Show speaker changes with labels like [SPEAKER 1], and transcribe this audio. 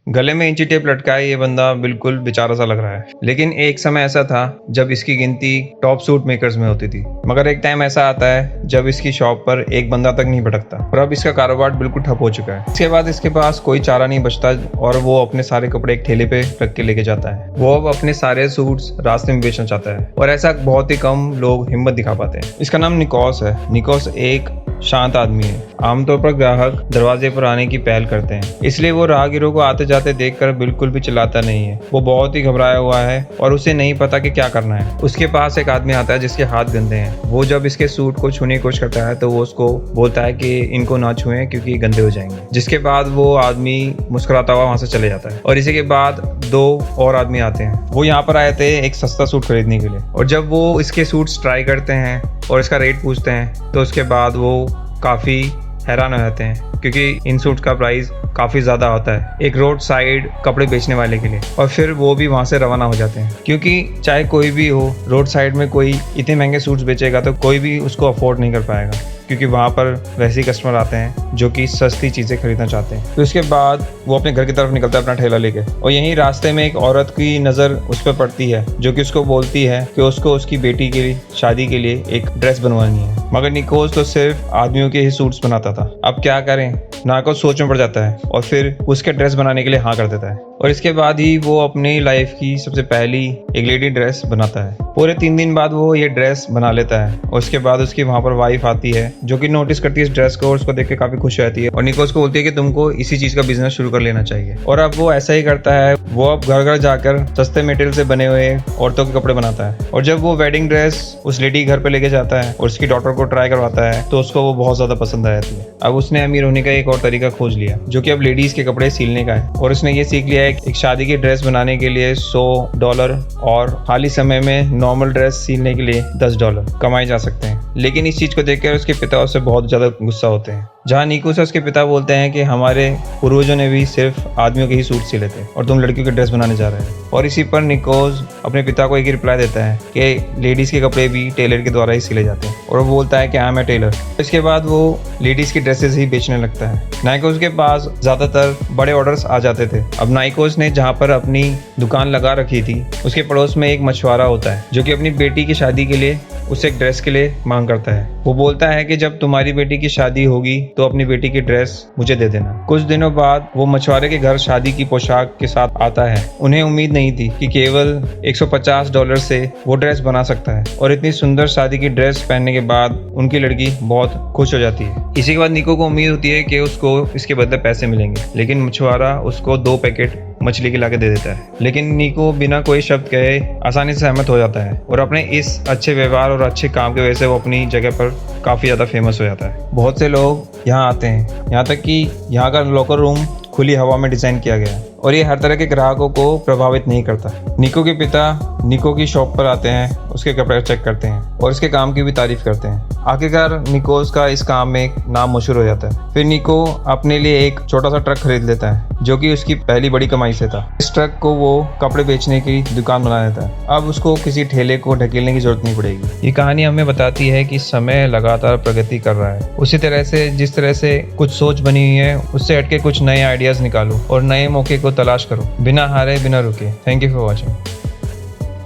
[SPEAKER 1] गले में इंची टेप लटकाए ये बंदा बिल्कुल बेचारा सा लग रहा है। लेकिन एक समय ऐसा था जब इसकी गिनती टॉप सूट मेकर्स में होती थी, मगर एक टाइम ऐसा आता है जब इसकी शॉप पर एक बंदा तक नहीं भटकता और अब इसका कारोबार बिल्कुल ठप हो चुका है। इसके बाद इसके पास कोई चारा नहीं बचता और वो अपने सारे कपड़े एक ठेले पे रख के लेके जाता है। वो अब अपने सारे सूट्स रास्ते में बेचना चाहता है और ऐसा बहुत ही कम लोग हिम्मत दिखा पाते हैं। इसका नाम निकोस है। निकोस एक शांत आदमी है। आमतौर पर ग्राहक दरवाजे पर आने की पहल करते हैं, इसलिए वो राहगीरों को आते जाते देखकर बिल्कुल भी चिल्लाता नहीं है। वो बहुत ही घबराया हुआ है और उसे नहीं पता कि क्या करना है। उसके पास एक आदमी आता है जिसके हाथ गंदे हैं। वो जब इसके सूट को छूने की कोशिश करता है तो वो उसको बोलता है कि इनको ना छुएं क्योंकि गंदे हो जाएंगे। जिसके बाद वो आदमी मुस्कुराता हुआ वहां से चले जाता है और इसी के बाद दो और आदमी आते हैं। वो यहाँ पर आए थे एक सस्ता सूट खरीदने के लिए और जब वो इसके सूट्स ट्राई करते हैं और इसका रेट पूछते हैं तो उसके बाद वो काफ़ी हैरान हो जाते हैं क्योंकि इन सूट का प्राइस काफ़ी ज़्यादा होता है एक रोड साइड कपड़े बेचने वाले के लिए। और फिर वो भी वहाँ से रवाना हो जाते हैं क्योंकि चाहे कोई भी हो, रोड साइड में कोई इतने महंगे सूट्स बेचेगा तो कोई भी उसको अफोर्ड नहीं कर पाएगा क्योंकि वहाँ पर वैसे ही कस्टमर आते हैं जो कि सस्ती चीज़ें खरीदना चाहते हैं। तो उसके बाद वो अपने घर की तरफ निकलता है अपना ठेला लेके और यहीं रास्ते में एक औरत की नज़र उस पर पड़ती है जो कि उसको बोलती है कि उसको उसकी बेटी की शादी के लिए एक ड्रेस बनवानी है। मगर निकोस तो सिर्फ आदमियों के ही सूट्स बनाता था। अब क्या करें, नाकोस सोच में पड़ जाता है और फिर उसके ड्रेस बनाने के लिए हाँ कर देता है और इसके बाद ही वो अपनी लाइफ की सबसे पहली एक लेडी ड्रेस बनाता है। पूरे 3 दिन बाद वो ये ड्रेस बना लेता है और उसके बाद उसकी वहाँ पर वाइफ आती है जो कि नोटिस करती है इस ड्रेस को और उसको देख के काफी खुश रहती है और निकोस को बोलती है कि तुमको इसी चीज का बिजनेस शुरू कर लेना चाहिए। और अब वो ऐसा ही करता है। वो अब घर घर जाकर सस्ते मेटेरियल से बने हुए औरतों के कपड़े बनाता है और जब वो वेडिंग ड्रेस उस लेडी घर पे लेके जाता है और उसकी डॉटर को ट्राई करवाता है तो उसको वो बहुत ज्यादा पसंद आ जाती है। अब उसने अमीर होने का एक और तरीका खोज लिया जो कि अब लेडीज के कपड़े सिलने का है और उसने ये सीख लिया है एक शादी की ड्रेस बनाने के लिए $100 और खाली समय में नॉर्मल ड्रेस सिलने के लिए $10 कमाए जा सकते हैं। लेकिन इस चीज को देखकर उसके पिता उससे बहुत ज्यादा गुस्सा होते हैं। जहाँ नीकू से उसके पिता बोलते हैं कि हमारे पूर्वजों ने भी सिर्फ आदमियों के ही सूट सिले थे और तुम लड़कियों के ड्रेस बनाने जा रहे हो। और इसी पर निकोस अपने पिता को एक रिप्लाई देता है कि लेडीज के कपड़े भी टेलर के द्वारा ही सिले जाते हैं और वो बोलता है कि आई एम ए टेलर। इसके बाद वो लेडीज की ड्रेसेस ही बेचने लगता है। नाइकोस के पास ज्यादातर बड़े ऑर्डर्स आ जाते थे। अब नाइकोस ने जहाँ पर अपनी दुकान लगा रखी थी उसके पड़ोस में एक मछुआरा होता है जो कि अपनी बेटी की शादी के लिए उसे एक ड्रेस के लिए मांग करता है। वो बोलता है कि जब तुम्हारी बेटी की शादी होगी तो अपनी बेटी की ड्रेस मुझे दे देना। कुछ दिनों बाद वो मछुआरे के घर शादी की पोशाक के साथ आता है। उन्हें उम्मीद नहीं थी कि केवल $150 से वो ड्रेस बना सकता है और इतनी सुंदर शादी की ड्रेस पहनने के बाद उनकी लड़की बहुत खुश हो जाती है। इसी के बाद निको को उम्मीद होती है कि उसको इसके बदले पैसे मिलेंगे, लेकिन मछुआरा उसको 2 पैकेट मछली की लाके दे देता है। लेकिन निको बिना कोई शब्द कहे आसानी से सहमत हो जाता है और अपने इस अच्छे व्यवहार और अच्छे काम की वजह से वो अपनी जगह पर काफ़ी ज़्यादा फेमस हो जाता है। बहुत से लोग यहाँ आते हैं, यहाँ तक कि यहाँ का लॉकर रूम खुली हवा में डिज़ाइन किया गया है और ये हर तरह के ग्राहकों को प्रभावित नहीं करता। निको के पिता निको की शॉप पर आते हैं, उसके कपड़े चेक करते हैं और इसके काम की भी तारीफ करते हैं। आखिरकार निकोस का इस काम में एक नाम मशहूर हो जाता है। फिर निको अपने लिए एक छोटा सा ट्रक खरीद लेता है जो कि उसकी पहली बड़ी कमाई से था। इस ट्रक को वो कपड़े बेचने की दुकान बना लेता है। अब उसको किसी ठेले को ढकेलने की जरूरत नहीं पड़ेगी। ये कहानी हमें बताती है कि समय लगातार प्रगति कर रहा है। उसी तरह से जिस तरह से कुछ सोच बनी हुई है उससे हटके कुछ नए आइडियाज निकालो और नए मौके को तलाश करो, बिना हारे बिना रुके। Thank you for watching.